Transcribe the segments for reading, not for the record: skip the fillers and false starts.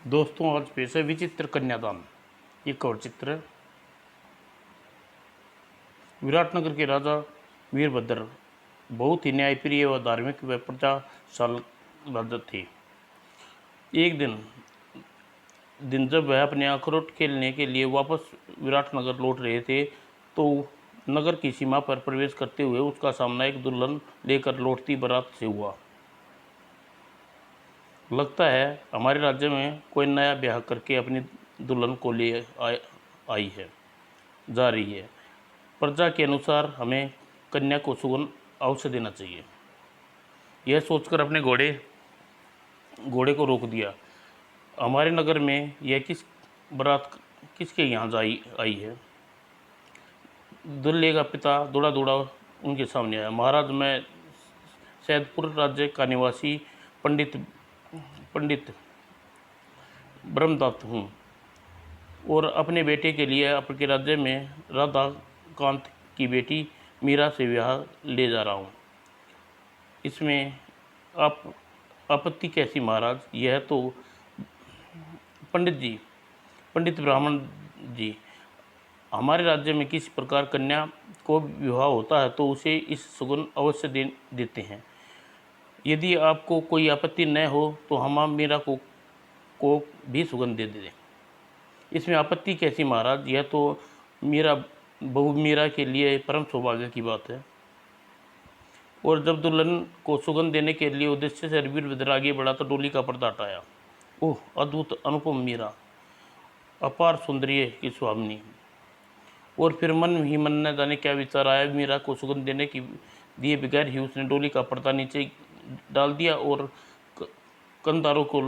दोस्तों, आज पेश है विचित्र कन्यादान। एक और चित्र। विराटनगर के राजा वीरभद्र बहुत ही न्यायप्रिय व धार्मिक व प्रजाशाल राजा थे। एक दिन जब वह अपने अखरोट खेलने के लिए वापस विराटनगर लौट रहे थे, तो नगर की सीमा पर प्रवेश करते हुए उसका सामना एक दुल्हन लेकर लौटती बारात से हुआ। लगता है हमारे राज्य में कोई नया ब्याह करके अपनी दुल्हन को ले आई है जा रही है। प्रजा के अनुसार हमें कन्या को सुगन अवश्य देना चाहिए। यह सोचकर अपने घोड़े को रोक दिया। हमारे नगर में यह बारात किसके यहाँ आई है? दुल्हे का पिता दौड़ा दौड़ा उनके सामने आया। महाराज, मैं सैदपुर राज्य का निवासी पंडित ब्रह्मदत्त हूँ और अपने बेटे के लिए आपके राज्य में राधा कांत की बेटी मीरा से विवाह ले जा रहा हूँ। इसमें आप आपत्ति कैसी महाराज? यह तो पंडित ब्राह्मण जी, हमारे राज्य में किसी प्रकार कन्या को विवाह होता है तो उसे इस सुगन अवश्य देते हैं। यदि आपको कोई आपत्ति न हो तो हम मीरा को भी सुगंध दे दें। इसमें आपत्ति कैसी महाराज? यह तो बहू मीरा के लिए परम सौभाग्य की बात है। और जब दुल्हन को सुगंध देने के लिए उद्देश्य से वीरभद्र आगे बढ़ा तो डोली का पर्दा हटाया। ओह, अद्भुत अनुपम मीरा, अपार सौंदर्य की स्वामिनी। और फिर मन ही मन न जाने क्या विचार आया, मीरा को सुगंध देने की दिए बगैर ही उसने डोली का पर्दा नीचे डाल दिया और कंधारों को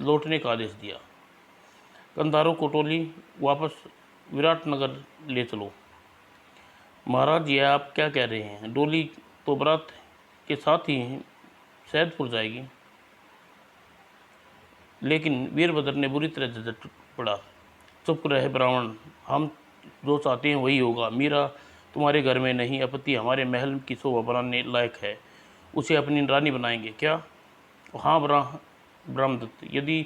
लौटने का आदेश दिया। कंधारों को टोली वापस विराटनगर ले चलो। महाराज, यह आप क्या कह रहे हैं? डोली तो बारात के साथ ही सैदपुर जाएगी। लेकिन वीरभद्र ने बुरी तरह झटक पड़ा। चुप रहे ब्राह्मण, हम जो चाहते हैं वही होगा। मीरा तुम्हारे घर में नहीं अपितु हमारे महल की शोभा बनाने लायक है। उसे अपनी रानी बनाएंगे क्या? हाँ ब्रह्मदत्त, यदि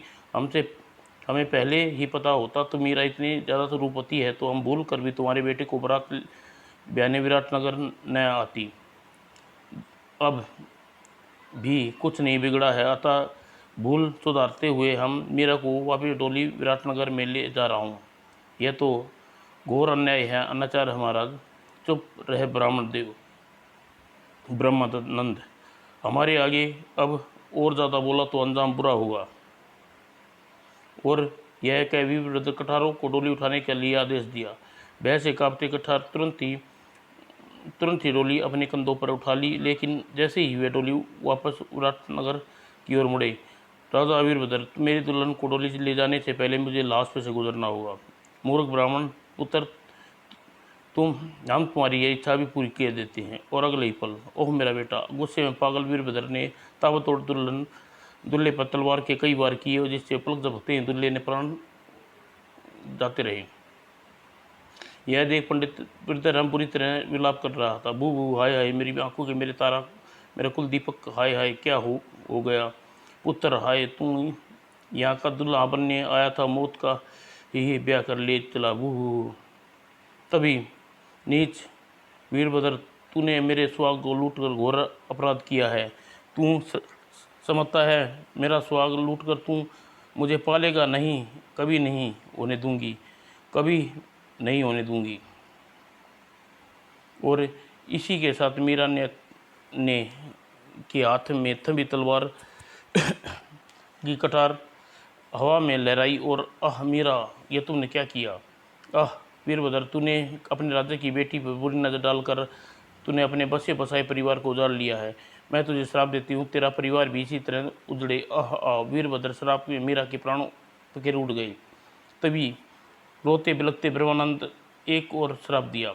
हमें पहले ही पता होता तो मीरा इतनी ज़्यादा तो रूपवती है तो हम भूल कर भी तुम्हारे बेटे को बारात ब्याने विराटनगर न आती। अब भी कुछ नहीं बिगड़ा है, अतः भूल सुधारते हुए हम मीरा को वापिस डोली विराटनगर में ले जा रहा हूँ। यह तो घोर अन्याय है, अनाचार है महाराज। चुप रहे ब्राह्मण देव। ब्रह्मानंद, हमारे आगे अब और ज़्यादा बोला तो अंजाम बुरा होगा। और यह कह वीरभद्र कठारों को डोली उठाने के लिए आदेश दिया। भय से कांपते कठार तुरंत ही डोली अपने कंधों पर उठा ली। लेकिन जैसे ही वे डोली वापस विराटनगर की ओर मुड़े, राजा वीरभद्र, मेरी दुल्हन को डोली से ले जाने से पहले मुझे लाश पे से गुजरना होगा। मूर्ख ब्राह्मण पुत्र, हम तुम्हारी यह इच्छा भी पूरी कर देते हैं। और अगले ही पल, ओह मेरा बेटा! गुस्से में पागल वीरभद्र ने ताबड़तोड़ दुल्हे पर तलवार के कई बार किए, जिससे पलक झपकते ही दुल्हे ने प्राण जाते रहे। यह देख पंडित ब्रह्म बुरी तरह विलाप कर रहा था। बू बू, हाय हाय, मेरी आंखों के मेरे तारा, मेरा कुल दीपक, हाय हाय, क्या हो गया पुत्र? हाय, तू यहाँ का दुल्हा बनने आया था, मौत का ही ब्याह कर ले चला। बू। तभी नीच वीरभद्र, तूने मेरे सुहाग को लूटकर घोर अपराध किया है। तू समझता है मेरा सुहाग लूटकर तू मुझे पालेगा? नहीं, कभी नहीं होने दूंगी, कभी नहीं होने दूंगी। और इसी के साथ मीरा ने के हाथ में थमी तलवार की कटार हवा में लहराई और आह मीरा, ये तुमने क्या किया? आह वीरभद्र, तूने अपने राज्य की बेटी पर बुरी नज़र डालकर तूने अपने बसे बसाए परिवार को उजाड़ लिया है। मैं तुझे श्राप देती हूँ, तेरा परिवार भी इसी तरह उजड़े। आह वीरभद्र, श्राप में मीरा के प्राणों के उड़ गए। तभी रोते बिलखते ब्रह्मानंद एक और श्राप दिया।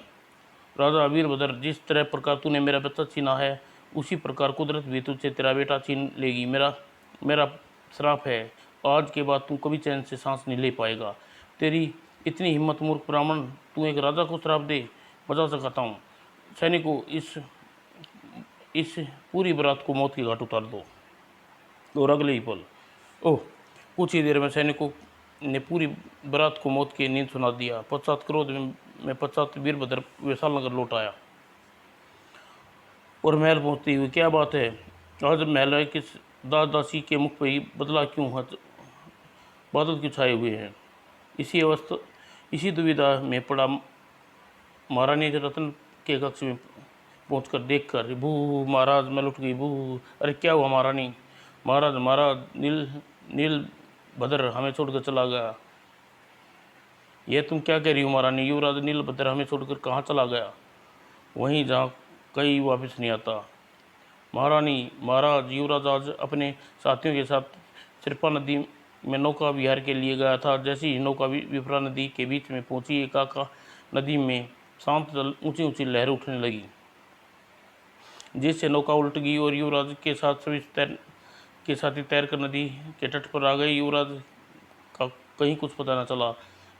राजा वीरभद्र, जिस तरह प्रकार तूने मेरा बच्चा छीना है, उसी प्रकार कुदरत भी तुझसे तेरा बेटा छीन लेगी। मेरा श्राप है, आज के बाद तू कभी चैन से सांस नहीं ले पाएगा। तेरी इतनी हिम्मत मूर्ख ब्राह्मण, तू एक राजा को श्राप दे? बचा सकता हूँ। सैनिकों, इस पूरी बारात को मौत की घाट उतार दो। और अगले ही पल, ओह, कुछ ही देर में सैनिकों ने पूरी बारात को मौत की नींद सुना दिया। पश्चात क्रोध में पश्चात वीरभद्र वैशाल नगर लौट आया और महल पहुंचती हुई, क्या बात है, आज महल के दास दासी के मुख पर ही बदला क्यों है, बादल क्यों छाए हुए हैं। इसी दुविधा में पड़ा महारानी रतन के कक्ष में पहुंचकर देखकर, बू महाराज मैं लुट गई, बू, अरे क्या हुआ महारानी। महाराज महाराज नील भद्र हमें छोड़कर चला गया। यह तुम क्या कह रही हो महारानी, युवराज नील भद्र हमें छोड़कर कहाँ चला गया, वहीं जहाँ कहीं वापस नहीं आता। महारानी महाराज युवराज आज अपने साथियों के साथ सिरपा नदी में नौका विहार के लिए गया था। जैसे ही नौका विप्रा नदी के बीच में पहुंची, एकाका नदी में शांत जल ऊंची ऊंची लहरें उठने लगी, जिससे नौका उल्ट गई और युवराज के साथी तैरकर नदी के तट पर आ गए। युवराज का कहीं कुछ पता न चला,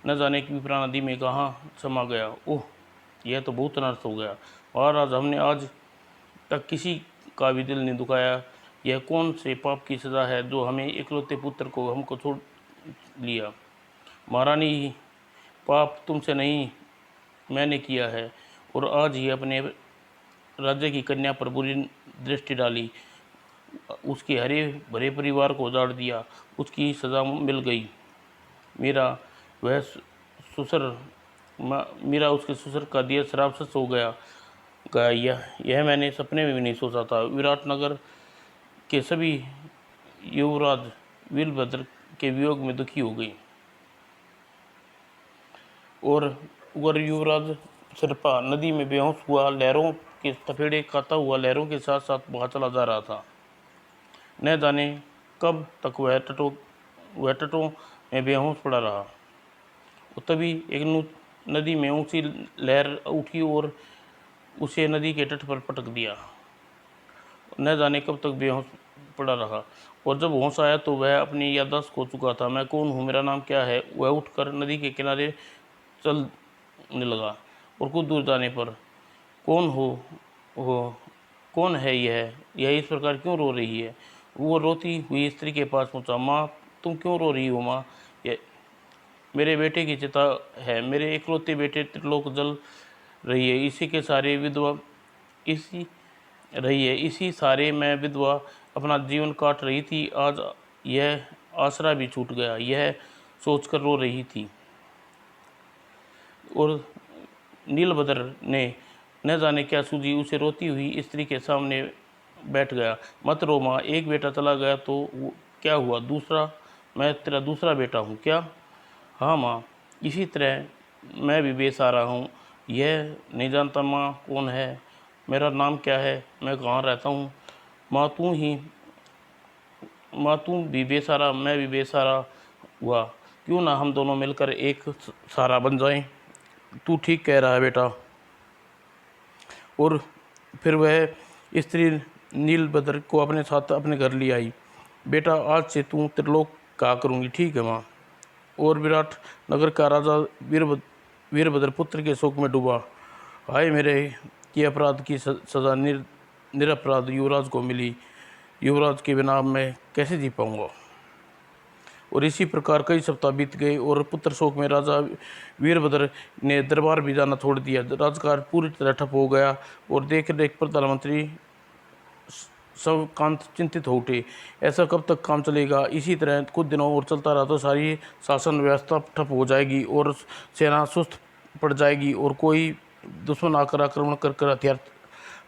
न जाने कि विप्रा नदी में कहाँ समा गया। ओह, यह तो बहुत अनर्थ हो गया। महाराज हमने आज तक किसी का भी दिल नहीं दुखाया। यह कौन से पाप की सज़ा है जो हमें इकलौते पुत्र को हमको छोड़ लिया। महारानी, पाप तुमसे नहीं मैंने किया है और आज ही अपने राज्य की कन्या पर बुरी दृष्टि डाली, उसके हरे भरे परिवार को उजाड़ दिया, उसकी सज़ा मिल गई। मेरा उसके ससुर का दिया शराब सच हो गया। यह मैंने सपने में भी नहीं सोचा था। विराटनगर के सभी युवराज वीरभद्र के वियोग में दुखी हो गई और युवराज सिरपा नदी में बेहोश हुआ लहरों के थपेड़े खाता हुआ लहरों के साथ साथ बहा चला जा रहा था। न जाने कब तक वह तटों में बेहोश पड़ा रहा। तभी एक नदी में ऊंची लहर उठी और उसे नदी के तट पर पटक दिया। न जाने कब तक बेहोश पड़ा रहा और जब होश आया तो वह अपनी याददाश्त खो चुका था। मैं कौन हूँ, मेरा नाम क्या है, वह उठकर नदी के किनारे चलने लगा और कुछ दूर जाने पर, कौन है यह इस प्रकार क्यों रो रही है। वो रोती हुई स्त्री के पास पहुंचा। माँ, तुम क्यों रो रही हो माँ, मेरे बेटे की चिता है, मेरे इकलौते बेटे त्रिलोक जल रही है, इसी सारे मैं विधवा अपना जीवन काट रही थी। आज यह आसरा भी छूट गया, यह सोचकर रो रही थी। और नीलभद्र ने न जाने क्या सूझी, उसे रोती हुई स्त्री के सामने बैठ गया। मत रो माँ, एक बेटा चला गया तो क्या हुआ, दूसरा, मैं तेरा दूसरा बेटा हूँ क्या। हाँ माँ, इसी तरह मैं भी बेसहारा हूँ। यह नहीं जानता माँ कौन है, मेरा नाम क्या है, मैं कहाँ रहता हूँ। माँ तू भी बेसहारा, मैं भी बेसहारा हुआ, क्यों ना हम दोनों मिलकर एक सहारा बन जाएं। तू ठीक कह रहा है बेटा। और फिर वह स्त्री नीलभद्र को अपने साथ अपने घर ले आई। बेटा, आज से तू त्रिलोक का करूँगी, ठीक है माँ। और विराट नगर का राजा वीरभद्र पुत्र के शोक में डूबा। हाय मेरे, ये अपराध की सज़ा निरपराध युवराज को मिली। युवराज के बिना मैं कैसे जी पाऊँगा। और इसी प्रकार कई सप्ताह बीत गए और पुत्र शोक में राजा वीरभद्र ने दरबार भी जाना छोड़ दिया। राजकाज पूरी तरह ठप हो गया और देख रेख प्रधानमंत्री सब कांत चिंतित हो उठे। ऐसा कब तक काम चलेगा। इसी तरह कुछ दिनों और चलता रहा तो सारी शासन व्यवस्था ठप हो जाएगी और सेना सुस्त पड़ जाएगी और कोई दुश्मन आकर आक्रमण कर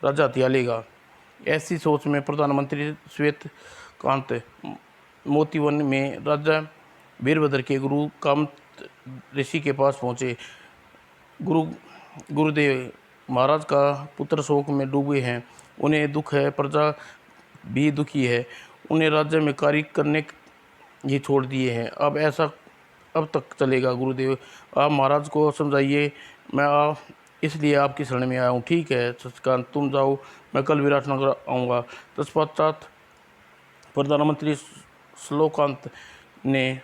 राजा हथिया लेगा। ऐसी सोच में प्रधानमंत्री श्वेत कांत मोतीवन में राजा वीरभद्र के गुरु कामत ऋषि के पास पहुँचे। गुरुदेव, महाराज का पुत्र शोक में डूबे हैं, उन्हें दुख है, प्रजा भी दुखी है, उन्हें राज्य में कार्य करने ही छोड़ दिए हैं। अब तक चलेगा गुरुदेव, आप महाराज को समझाइए। मैं इसलिए आपकी शरण में आया हूँ। ठीक है शशिकांत, तुम जाओ, मैं कल विराटनगर आऊँगा। तत्पश्चात प्रधानमंत्री श्लोकांत ने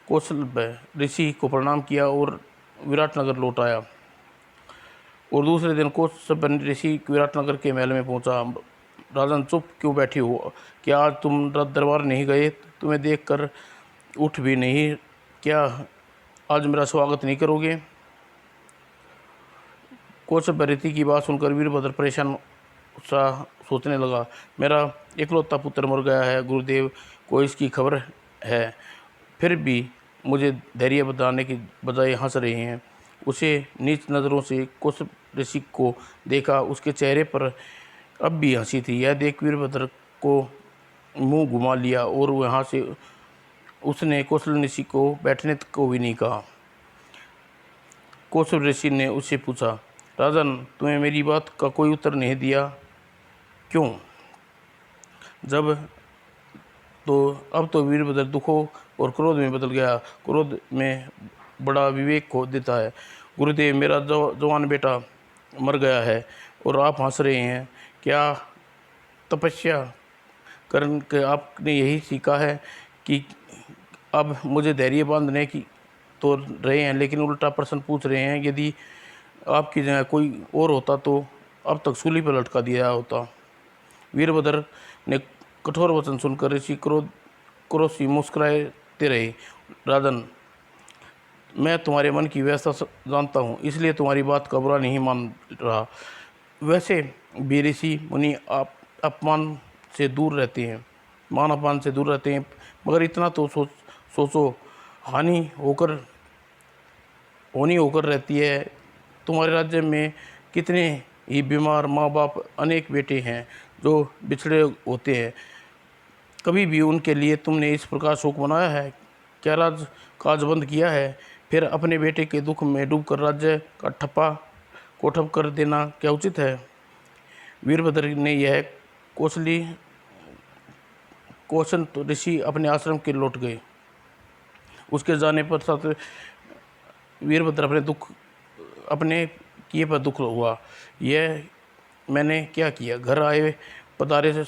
कौशल ऋषि को प्रणाम किया और विराटनगर लौट आया। और दूसरे दिन कौशल ऋषि विराटनगर के महल में पहुंचा। राजन, चुप क्यों बैठी हो, क्या आज तुम दरबार नहीं गए। तुम्हें देखकर उठ भी नहीं, क्या आज मेरा स्वागत नहीं करोगे? कौशल प्रीति की बात सुनकर वीरभद्र परेशान सा सोचने लगा। मेरा इकलौता पुत्र मर गया है, गुरुदेव को इसकी खबर है, फिर भी मुझे धैर्य बताने की बजाय हंस रहे हैं। उसे नीच नज़रों से कौशल ऋषि को देखा, उसके चेहरे पर अब भी हंसी थी। यह देख वीरभद्र को मुंह घुमा लिया और वहाँ से उसने कौशल ऋषि को बैठने को भी नहीं कहा। कौशल ऋषि ने उससे पूछा, राजन, तुम्हें मेरी बात का कोई उत्तर नहीं दिया, क्यों? जब तो अब तो वीरभद्र दुखों और क्रोध में बदल गया। क्रोध में बड़ा विवेक खो देता है। गुरुदेव, मेरा जवान बेटा मर गया है और आप हंस रहे हैं। क्या तपस्या करने के आपने यही सीखा है कि अब मुझे धैर्य बांधने की तो रहे हैं, लेकिन उल्टा प्रश्न पूछ रहे हैं? यदि आपकी जगह कोई और होता तो अब तक सूली पर लटका दिया होता। वीरभद्र ने कठोर वचन सुनकर ऋषि क्रोध से मुस्कुराते रहे। राजन, मैं तुम्हारे मन की व्यवस्था जानता हूँ, इसलिए तुम्हारी बात का बुरा नहीं मान रहा। वैसे भी ऋषि मुनि आप अपमान से दूर रहते हैं, मान अपमान से दूर रहते हैं, मगर इतना तो सोचो, हानि होकर रहती है। तुम्हारे राज्य में कितने ही बीमार माँ बाप, अनेक बेटे हैं जो बिछड़े होते हैं। कभी भी उनके लिए तुमने इस प्रकार शोक मनाया है? क्या राज काज बंद किया है? फिर अपने बेटे के दुख में डूबकर राज्य का ठप कर देना क्या उचित है? वीरभद्र ने यह कौशन तो ऋषि अपने आश्रम के लौट गए। उसके जाने पर साथ वीरभद्र अपने किए पर दुख हुआ। यह मैंने क्या किया? घर आए पधारे से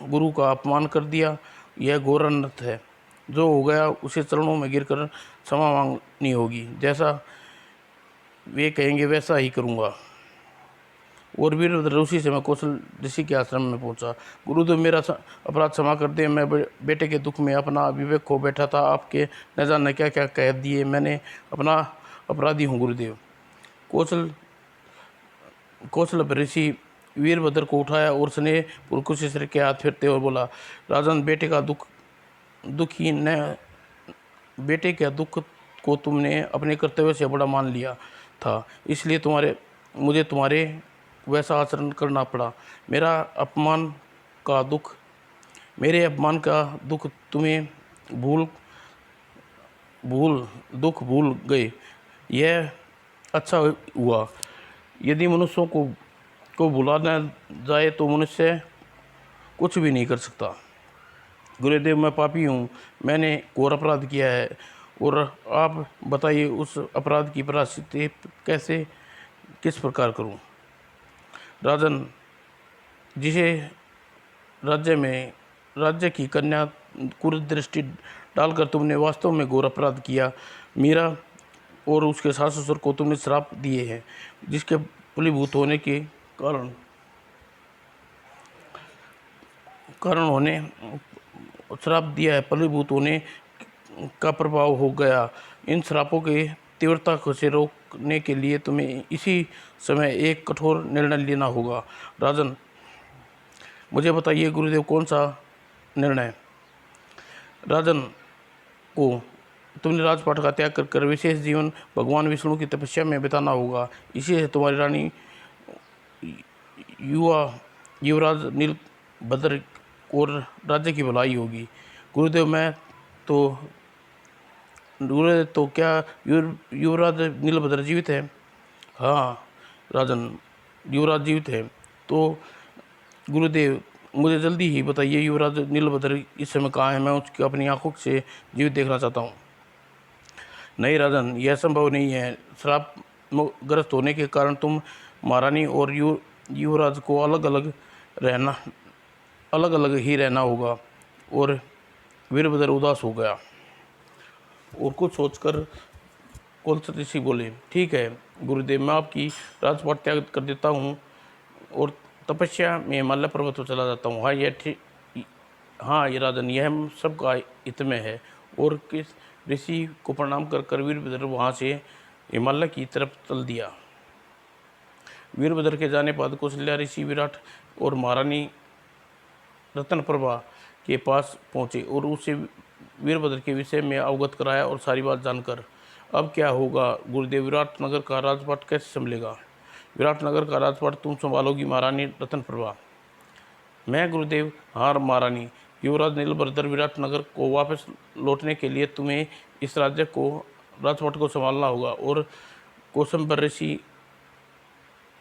गुरु का अपमान कर दिया। यह घोर अनर्थ है। जो हो गया उसे चरणों में गिरकर क्षमा मांगनी होगी। जैसा वे कहेंगे वैसा ही करूँगा। और वीरभद्र उसी समय कौशल ऋषि के आश्रम में पहुंचा। गुरुदेव, मेरा अपराध क्षमा कर दे। मैं बेटे के दुख में अपना विवेक खो बैठा था। आपके न जाने क्या क्या कह दिए। मैंने अपना अपराधी हूँ गुरुदेव। कौशल ऋषि वीरभद्र को उठाया और स्नेह पूर्वक कुछ सिर के हाथ फेरते और बोला, राजन, बेटे के दुख को तुमने अपने कर्तव्य से बड़ा मान लिया था, इसलिए मुझे तुम्हारे वैसा आचरण करना पड़ा। मेरे अपमान का दुख तुम्हें भूल गए। यह अच्छा हुआ। यदि मनुष्यों को भुलाना जाए तो मनुष्य कुछ भी नहीं कर सकता। गुरुदेव, मैं पापी हूँ, मैंने घोर अपराध किया है, और आप बताइए उस अपराध की प्रायश्चित किस प्रकार करूँ? राजन, जिसे राज्य की कन्या कुदृष्टि डालकर तुमने वास्तव में घोर अपराध किया। मीरा और उसके सास ससुर को तुमने श्राप दिए हैं, जिसके फलीभूत होने के श्राप दिया है, फलीभूत होने का प्रभाव हो गया। इन श्रापों के तीव्रता से रोकने के लिए तुम्हें इसी समय एक कठोर निर्णय लेना होगा। राजन, मुझे बताइए गुरुदेव, कौन सा निर्णय? राजन को तुमने राजपाट का त्याग कर विशेष जीवन भगवान विष्णु की तपस्या में बिताना होगा। इसी से तुम्हारी रानी युवराज नीलभद्र और राज्य की भलाई होगी। गुरुदेव, तो क्या युवराज नीलभद्र जीवित है? हाँ राजन, युवराज जीवित है। तो गुरुदेव, मुझे जल्दी ही बताइए, युवराज नीलभद्र इस समय कहाँ है? मैं उसकी अपनी आंखों से जीवित देखना चाहता हूँ। नहीं राजन, यह संभव नहीं है। श्राप ग्रस्त होने के कारण तुम महारानी और युवराज को अलग अलग ही रहना होगा। और वीरभद्र उदास हो गया और कुछ सोचकर कौशल ऋषि बोले, ठीक है गुरुदेव, मैं आपकी राजपाट त्याग कर देता हूँ और तपस्या में हिमालय पर्वत पर चला जाता हूँ। हाँ ये राजन, यह सबका हित में है। और किस ऋषि को प्रणाम कर वीरभद्र वहाँ से हिमालय की तरफ चल दिया। वीरभद्र के जाने बाद कौशल्या ऋषि विराट और महारानी रत्नप्रभा के पास पहुँचे और उससे वीरभद्र के विषय में अवगत कराया और सारी बात जानकर अब क्या होगा गुरुदेव, विराटनगर का राजपाट कैसे संभलेगा? विराटनगर का राजपाट तुम संभालोगी महारानी रत्नप्रभा? मैं गुरुदेव? हाँ महारानी। युवराज नीलभद्र विराटनगर को वापस लौटने के लिए तुम्हें इस राज्य को राजपाट को संभालना होगा और कौशंबर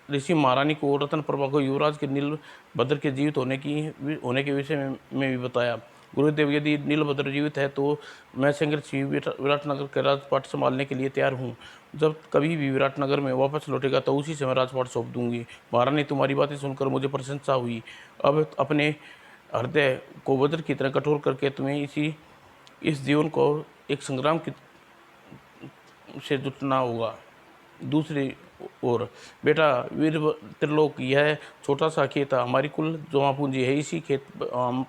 ऋषि महारानी को रत्नप्रभा को युवराज के नीलभद्र के जीवित होने के विषय में भी बताया। गुरुदेव, यदि नीलभद्र जीवित है तो मैं संघर्ष विराटनगर के राजपाट संभालने के लिए तैयार हूँ। जब कभी भी विराटनगर में वापस लौटेगा तो उसी समय राजपाट सौंप दूंगी। महारानी, तुम्हारी बातें सुनकर मुझे प्रशंसा हुई। अब अपने हृदय को वज्र की तरह कठोर करके तुम्हें इस जीवन को एक संग्राम से जुटना होगा। दूसरी ओर बेटा वीर त्रिलोक, यह छोटा सा खेत हमारी कुल जमा पूंजी है। इसी खेत हम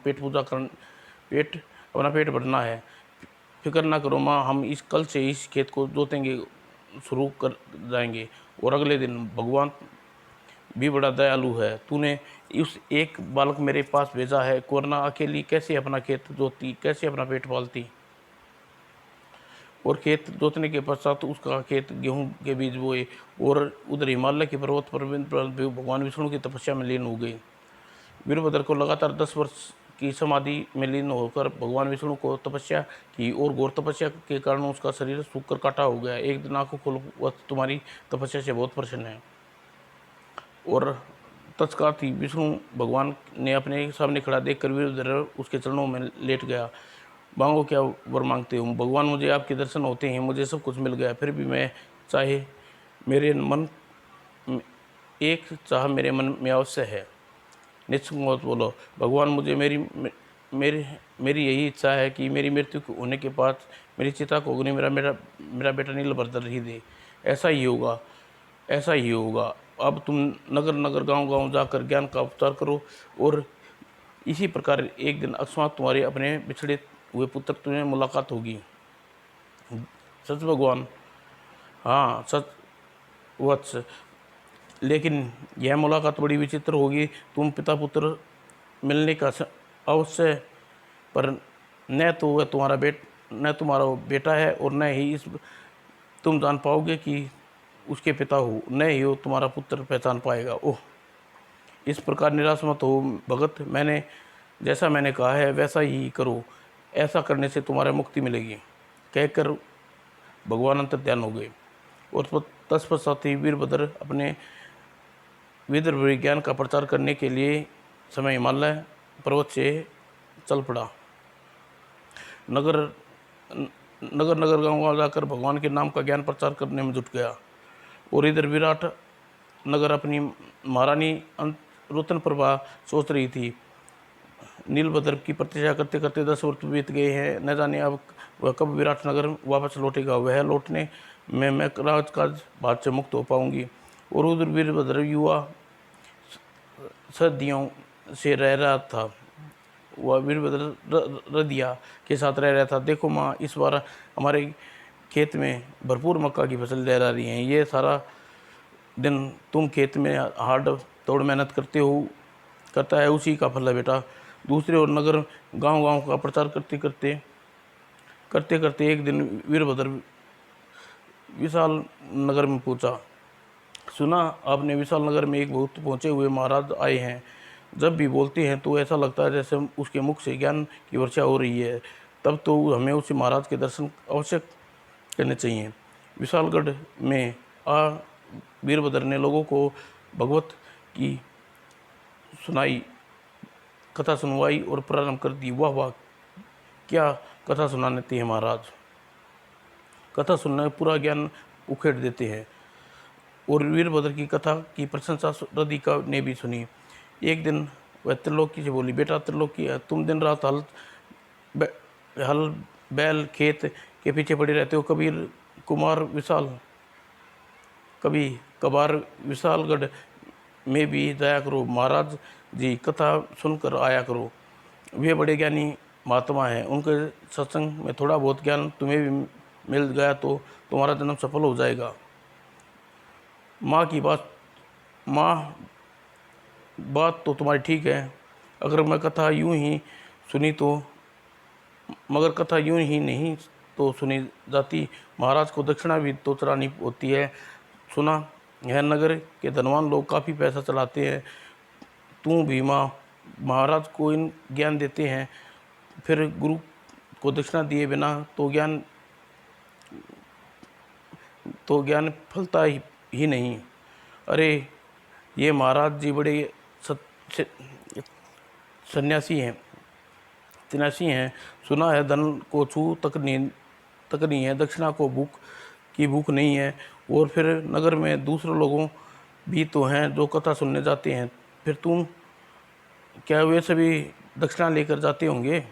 अपना पेट भरना है। फिक्र ना करो माँ, हम कल से इस खेत को जोतेंगे शुरू कर जाएंगे। और अगले दिन भगवान भी बड़ा दयालु है, तूने उस एक बालक मेरे पास भेजा है, वरना अकेली कैसे अपना खेत जोतती, कैसे अपना पेट पालती। और खेत जोतने के पश्चात उसका खेत गेहूं के बीज बोए और उधर हिमालय के पर्वत पर भगवान विष्णु की तपस्या में लीन हो गई। वीरभद्र को लगातार 10 वर्ष की समाधि में लीन होकर भगवान विष्णु को तपस्या की और घोर तपस्या के कारण उसका शरीर सूखकर काटा हो गया। एक दिन आंखों खोल, वह तुम्हारी तपस्या से बहुत प्रसन्न है। और तत्काल ही विष्णु भगवान ने अपने सामने खड़ा देखकर वीरभद्र उसके चरणों में लेट गया। मांगो, क्या वर मांगते हो? भगवान, मुझे आपके दर्शन होते हैं, मुझे सब कुछ मिल गया, फिर भी मैं मेरे मन में अवश्य है। निश्चित बोलो भगवान, मुझे मेरी यही इच्छा है कि मेरी मृत्यु होने के बाद मेरी चिता को अग्नि मेरा बेटा नीलभद्र ही दे। ऐसा ही होगा। अब तुम नगर नगर गांव जाकर ज्ञान का उपचार करो और इसी प्रकार एक दिन अकस्मात तुम्हारे अपने बिछड़े हुए पुत्र तुम्हें मुलाकात होगी। सच भगवान? हाँ सच वत्स, लेकिन यह मुलाकात बड़ी विचित्र होगी। तुम पिता पुत्र मिलने का अवश्य, पर न तो वह तुम्हारा बेटा है और न ही तुम जान पाओगे कि उसके पिता हो, न ही वो तुम्हारा पुत्र पहचान पाएगा। ओह, इस प्रकार निराश मत हो भगत, जैसा मैंने कहा है वैसा ही करो, ऐसा करने से तुम्हारा मुक्ति मिलेगी। कहकर भगवान अंतर्ध्यान हो गए और तत्पश्चात ही वीरभद्र अपने विदर्भ विज्ञान का प्रचार करने के लिए समय हिमालय पर्वत से चल पड़ा। नगर गांव जाकर भगवान के नाम का ज्ञान प्रचार करने में जुट गया। और इधर विराट नगर अपनी महारानी रत्नप्रभा सोच रही थी। नीलभद्र की प्रतीक्षा करते करते 10 वर्ष बीत गए हैं। न जाने अब वह कब विराटनगर वापस लौटेगा। वह लौटने में मैं राजकाज बात से मुक्त हो पाऊंगी। और उधर वीरभद्र युवा सदियों से रह रहा था। वह वीरभद्र रदिया के साथ रह रहा था। देखो माँ, इस बार हमारे खेत में भरपूर मक्का की फसल लहरा रही है। ये सारा दिन तुम खेत में हार्ड तोड़ मेहनत करता है, उसी का फल है बेटा। दूसरी ओर नगर गांव का प्रचार करते करते एक दिन वीरभद्र विशाल नगर में पहुंचा। सुना आपने, विशाल नगर में एक बहुत पहुंचे हुए महाराज आए हैं। जब भी बोलते हैं तो ऐसा लगता है जैसे उसके मुख से ज्ञान की वर्षा हो रही है। तब तो हमें उस महाराज के दर्शन अवश्य करने चाहिए। विशालगढ़ में वीरभद्र ने लोगों को भगवत की कथा सुनवाई और प्रारंभ कर दी। वाह वाह, क्या कथा सुनाने थे महाराज। कथा सुनने पूरा ज्ञान उखेड़ देते हैं। और वीरभद्र की कथा की प्रशंसा रदिका ने भी सुनी। एक दिन वह त्रिलोकी से बोली, बेटा त्रिलोकी, तुम दिन रात हल बैल खेत के पीछे पड़े रहते हो। कभार विशालगढ़ में भी जाया करो। महाराज जी कथा सुनकर आया करो। वे बड़े ज्ञानी महात्मा हैं, उनके सत्संग में थोड़ा बहुत ज्ञान तुम्हें भी मिल गया तो तुम्हारा जन्म सफल हो जाएगा। माँ बात तो तुम्हारी ठीक है, अगर मैं कथा यूं ही सुनी तो मगर कथा यूं ही नहीं तो सुनी जाती। महाराज को दक्षिणा भी तो चढ़ानी होती है। सुना यह नगर के धनवान लोग काफ़ी पैसा चलाते हैं। तू भी महाराज को इन ज्ञान देते हैं, फिर गुरु को दक्षिणा दिए बिना तो ज्ञान फलता ही नहीं। अरे ये महाराज जी बड़े सन्यासी हैं। सुना है धन को छू तक नहीं है, दक्षिणा को भूख नहीं है। और फिर नगर में दूसरे लोगों भी तो हैं जो कथा सुनने जाते हैं, फिर तुम क्या वे सभी दक्षिणा लेकर जाते होंगे?